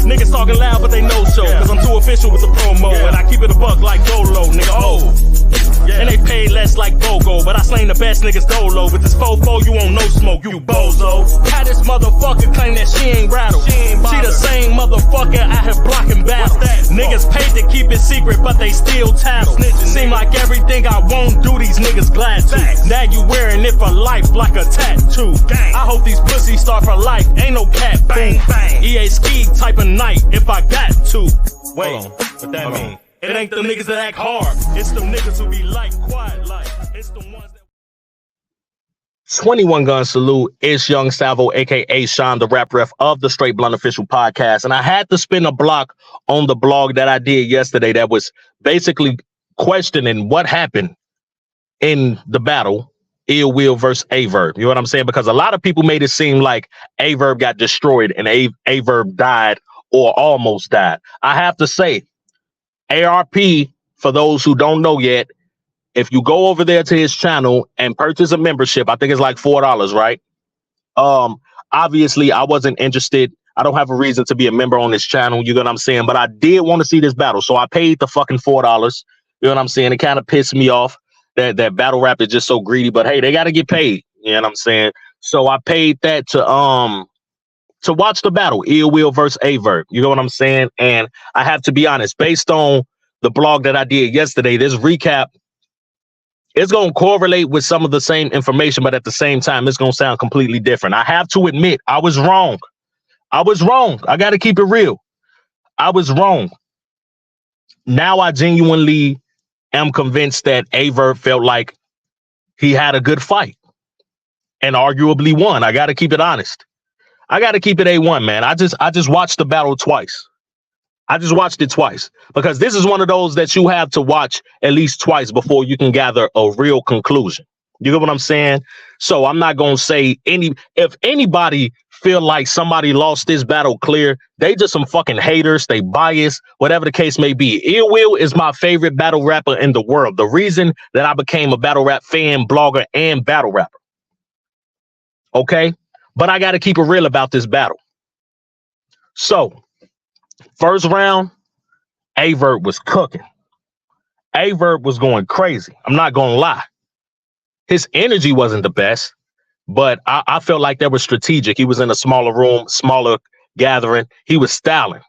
Niggas talking loud, but they no show. Cause I'm too official with the promo. And I keep it a buck like Dolo, nigga. And they pay less like BOGO. But I slain the best niggas Dolo. With this fofo, you won't no smoke, you bozo. How this motherfucker claim that she ain't rattled? She the same motherfucker I have blocking battles. Niggas paid to keep it secret, but they still tattle. Seem like everything I won't do, these niggas glad to. Now you wearing it for life like a tattoo. I hope these pussies start for life. Ain't no cat bang bang. EA ski type of night if I got to. Wait, what that mean? It ain't the niggas that act hard. It's the niggas who be like quiet like. It's the ones that 21 gun salute. It's Young Salvo, aka Sean, the rap ref of the Straight Blunt Official Podcast. And I had to spin a block on the blog that I did yesterday that was basically questioning what happened in the battle, Ill Will versus A Verb. You know what I'm saying? Because a lot of people made it seem like A Verb got destroyed and A Verb died or almost died. I have to say, ARP, for those who don't know yet, if you go over there to his channel and purchase a membership, I think it's like $4, right? Obviously, I wasn't interested. I don't have a reason to be a member on this channel. You know what I'm saying? But I did want to see this battle. So I paid the fucking $4. You know what I'm saying? It kind of pissed me off that battle rap is just so greedy. But hey, they got to get paid. You know what I'm saying? So I paid that to watch the battle, Ill Will versus A Verb. You know what I'm saying? And I have to be honest, based on the blog that I did yesterday, this recap, it's going to correlate with some of the same information, but at the same time, it's going to sound completely different. I have to admit, I was wrong. I got to keep it real. I was wrong. Now I genuinely am convinced that A Verb felt like he had a good fight and arguably won. I got to keep it honest. I got to keep it A1, man. I just watched the battle twice. I just watched it twice because this is one of those that you have to watch at least twice before you can gather a real conclusion. You get what I'm saying? So I'm not going to say if anybody feel like somebody lost this battle clear, they just some fucking haters, they biased, whatever the case may be. Ill Will is my favorite battle rapper in the world. The reason that I became a battle rap fan, blogger, and battle rapper. Okay? But I got to keep it real about this battle. So, first round, A Verb was cooking. A Verb was going crazy. I'm not going to lie. His energy wasn't the best, but I felt like that was strategic. He was in a smaller room, smaller gathering. He was styling.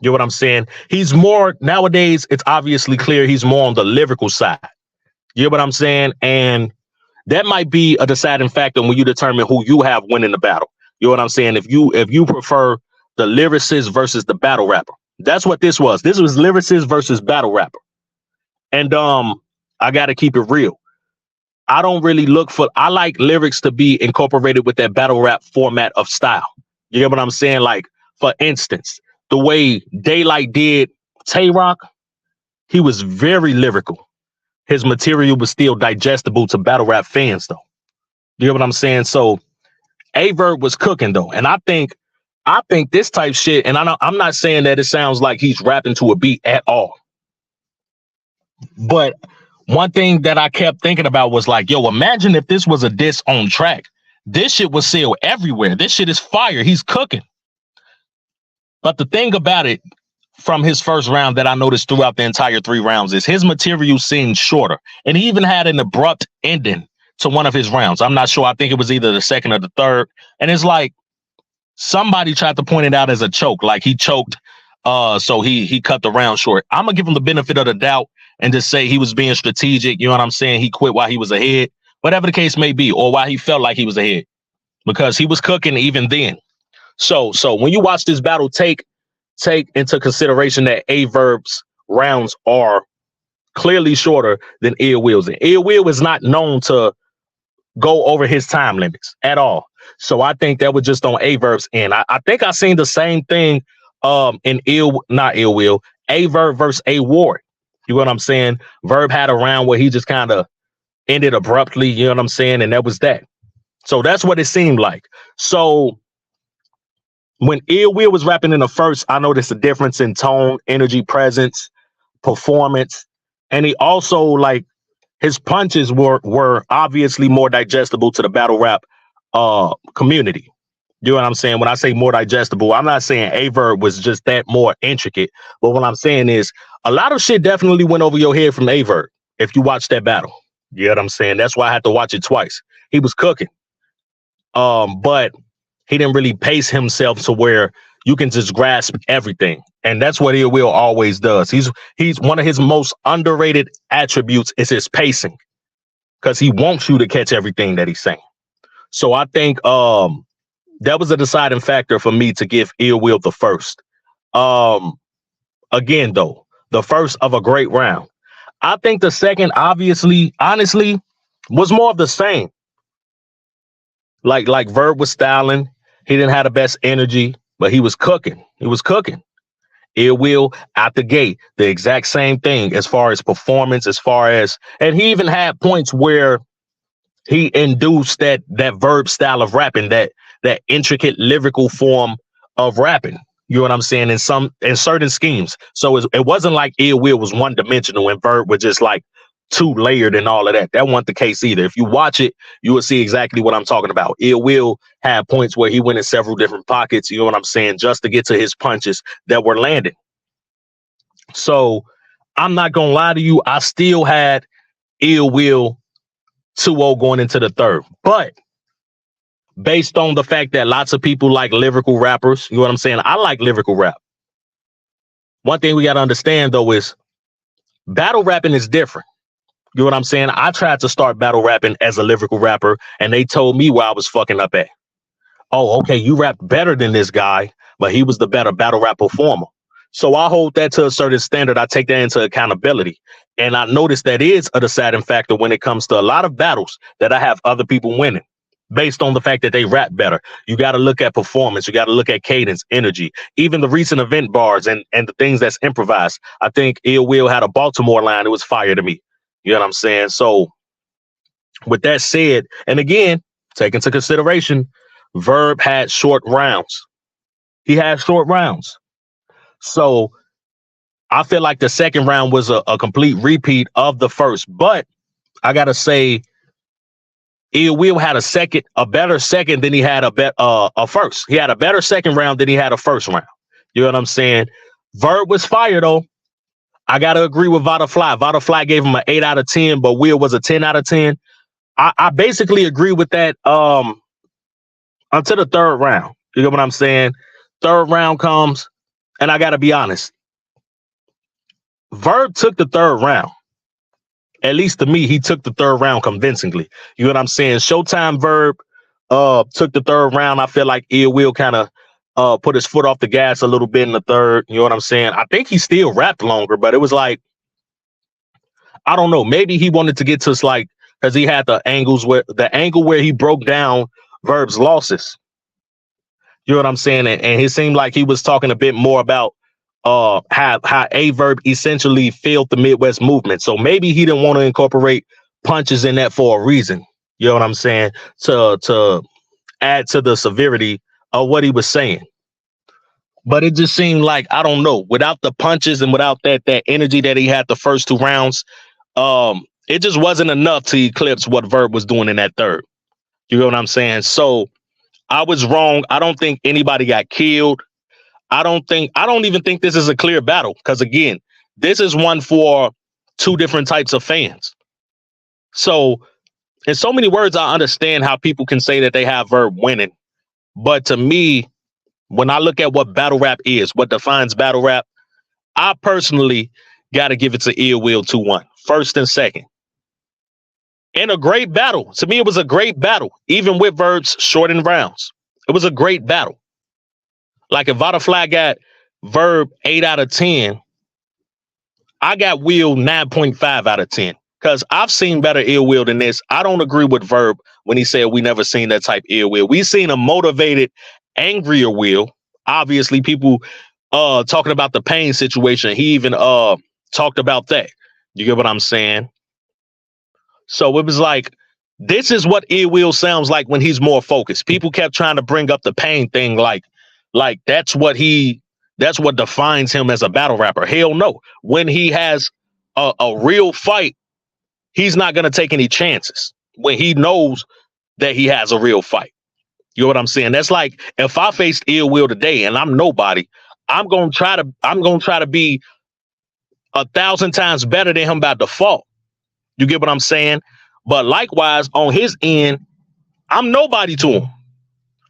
You know what I'm saying? He's more, nowadays, it's obviously clear he's more on the lyrical side. You know what I'm saying? And that might be a deciding factor when you determine who you have winning the battle. You know what I'm saying? If you prefer the lyricist versus the battle rapper. That's what this was. This was lyricist versus battle rapper. And I got to keep it real. I like lyrics to be incorporated with that battle rap format of style. You get what I'm saying? Like, for instance, the way Daylight did Tay Rock, he was very lyrical. His material was still digestible to battle rap fans, though. You get what I'm saying? So A Verb was cooking, though. And I think this type shit, and I'm not saying that it sounds like he's rapping to a beat at all. But one thing that I kept thinking about was like, yo, imagine if this was a diss on track. This shit was sealed everywhere. This shit is fire. He's cooking. But the thing about it from his first round that I noticed throughout the entire 3 rounds is his material seemed shorter. And he even had an abrupt ending to one of his rounds. I'm not sure. I think it was either the second or the third. And it's like, somebody tried to point it out as a choke, like he choked, so he cut the round short. I'm gonna give him the benefit of the doubt and just say he was being strategic. You know what I'm saying? He quit while he was ahead, whatever the case may be, or while he felt like he was ahead, because he was cooking even then. So when you watch this battle, take into consideration that A Verb's rounds are clearly shorter than Ill Will's. And Ill Will is not known to go over his time limits at all. So I think that was just on A Verb's end. I think I seen the same thing in A Verb versus A Ward. You know what I'm saying? Verb had a round where he just kind of ended abruptly, you know what I'm saying? And that was that. So that's what it seemed like. So when Ill Will was rapping in the first, I noticed a difference in tone, energy, presence, performance. And he also, like, his punches were obviously more digestible to the battle rap community. You know what I'm saying? When I say more digestible, I'm not saying a verb was just that more intricate. But what I'm saying is a lot of shit definitely went over your head from a verb if you watch that battle. You know what I'm saying? That's why I had to watch it twice. He was cooking. But he didn't really pace himself to where you can just grasp everything. And that's what Ill Will always does. He's one of his most underrated attributes is his pacing because he wants you to catch everything that he's saying. So I think that was a deciding factor for me to give Ill Will the first. Um, Again, though, the first of a great round. I think the second, obviously, honestly, was more of the same. Like Verb was styling. He didn't have the best energy, but he was cooking. He was cooking. Ill Will out the gate, the exact same thing as far as performance, as far as, and he even had points where he induced that Verb style of rapping, that intricate lyrical form of rapping. You know what I'm saying? In certain schemes. So it wasn't like Ill Will was one dimensional and Verb was just like two layered and all of that. That wasn't the case either. If you watch it, you will see exactly what I'm talking about. Ill Will had points where he went in several different pockets, you know what I'm saying, just to get to his punches that were landing. So I'm not gonna lie to you, I still had Ill Will 2-0 going into the third. But based on the fact that lots of people like lyrical rappers, you know what I'm saying? I like lyrical rap. One thing we got to understand, though, is battle rapping is different. You know what I'm saying? I tried to start battle rapping as a lyrical rapper, and they told me where I was fucking up at. Oh, okay, you rapped better than this guy, but he was the better battle rap performer. So I hold that to a certain standard. I take that into accountability. And I noticed that is a deciding factor when it comes to a lot of battles that I have other people winning based on the fact that they rap better. You got to look at performance. You got to look at cadence, energy, even the recent event bars and the things that's improvised. I think Ill Will had a Baltimore line. It was fire to me. You know what I'm saying? So with that said, and again, take into consideration, Verb had short rounds. He had short rounds. So I feel like the second round was a complete repeat of the first. But I got to say, Ill Will had a better second than he had a first. He had a better second round than he had a first round. You know what I'm saying? Verb was fire, though. I got to agree with Vada Fly. Vada Fly gave him an 8 out of 10, but Will was a 10 out of 10. I basically agree with that until the third round. You know what I'm saying? Third round comes, and I got to be honest. Verb took the third round. At least to me, he took the third round convincingly. You know what I'm saying? Showtime Verb took the third round. I feel like Ill Will kind of put his foot off the gas a little bit in the third. You know what I'm saying? I think he still rapped longer, but it was like, I don't know. Maybe he wanted to get to like, because he had the angle where he broke down Verb's losses. You know what I'm saying? And it seemed like he was talking a bit more about how a Verb essentially failed the Midwest movement. So maybe he didn't want to incorporate punches in that for a reason. You know what I'm saying? To add to the severity of what he was saying. But it just seemed like, I don't know, without the punches and without that energy that he had the first two rounds, it just wasn't enough to eclipse what Verb was doing in that third. You know what I'm saying? So I was wrong. I don't think anybody got killed. I don't even think this is a clear battle because, again, this is one for two different types of fans. So in so many words, I understand how people can say that they have Verb winning. But to me, when I look at what battle rap is, what defines battle rap, I personally got to give it to Ill Will 2-1, first and second. In a great battle. To me, it was a great battle, even with Verb's shortened rounds. It was a great battle. Like if Vada Fly got Verb 8 out of 10, I got Will 9.5 out of 10. Because I've seen better Ill Will than this. I don't agree with Verb when he said we never seen that type Ill Will. We seen a motivated, angrier Will. Obviously, people talking about the pain situation. He even talked about that. You get what I'm saying? So it was like, this is what Ill Will sounds like when he's more focused. People kept trying to bring up the pain thing like that's what defines him as a battle rapper. Hell no. When he has a real fight, he's not going to take any chances when he knows that he has a real fight. You know what I'm saying? That's like if I faced Ill Will today and I'm nobody, I'm gonna try to be 1,000 times better than him by default. You get what I'm saying? But likewise, on his end, I'm nobody to him.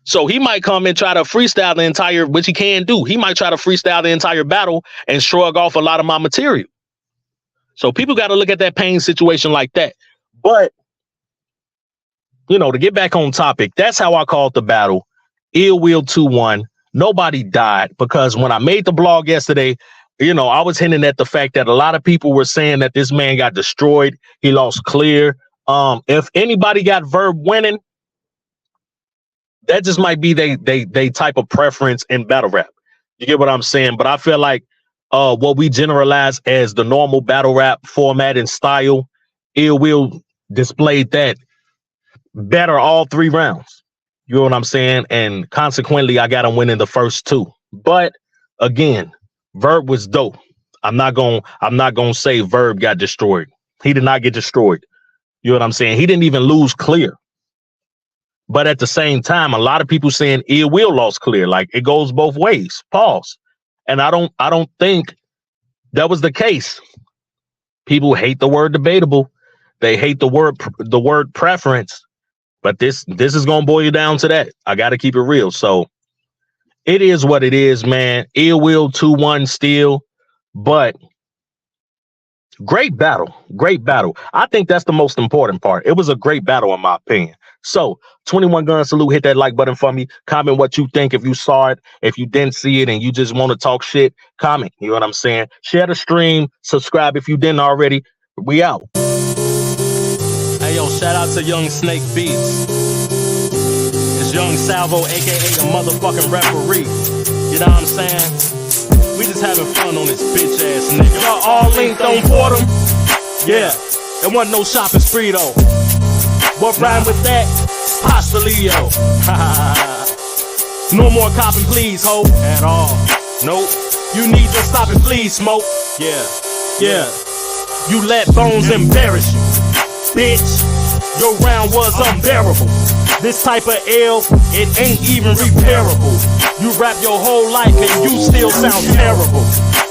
So he might come and try to freestyle the entire, which he can do. He might try to freestyle the entire battle and shrug off a lot of my material. So people got to look at that pain situation like that. But, you know, to get back on topic, that's how I called the battle. Ill Will 2-1. Nobody died, because when I made the blog yesterday, you know, I was hinting at the fact that a lot of people were saying that this man got destroyed. He lost clear. If anybody got Verb winning, that just might be they type of preference in battle rap. You get what I'm saying? But I feel like what we generalize as the normal battle rap format and style, Ill Will displayed that better all 3 rounds. You know what I'm saying? And consequently, I got him winning the first 2. But again, Verb was dope. I'm not gonna say Verb got destroyed. He did not get destroyed. You know what I'm saying? He didn't even lose clear. But at the same time, a lot of people saying Ill Will lost clear. Like, it goes both ways. Pause. And I don't think that was the case. People hate the word debatable. They hate the word preference. But this is gonna boil you down to that. I got to keep it real. So it is what it is, man. Ill Will 2-1 still, but great battle. Great battle. I think that's the most important part. It was a great battle in my opinion. So 21 Gun Salute, hit that like button for me. Comment what you think. If you saw it, if you didn't see it and you just want to talk shit, comment. You know what I'm saying? Share the stream, subscribe if you didn't already. We out. Hey, yo, shout out to Young Snake Beats. It's Young Salvo, aka the motherfucking referee. You know what I'm saying? We just having fun on this bitch ass nigga. Y'all all linked on Fordham? Yeah, there wasn't no shopping spree though. What rhyme with that? Pastelio. No more copping, please, ho. At all. Nope. You need to stop and please smoke. Yeah. You let Bones embarrass you, bitch. Your round was unbearable. This type of L, it ain't even repairable. You rap your whole life and you still sound terrible.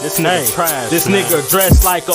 This nigga trash. This nigga dressed like a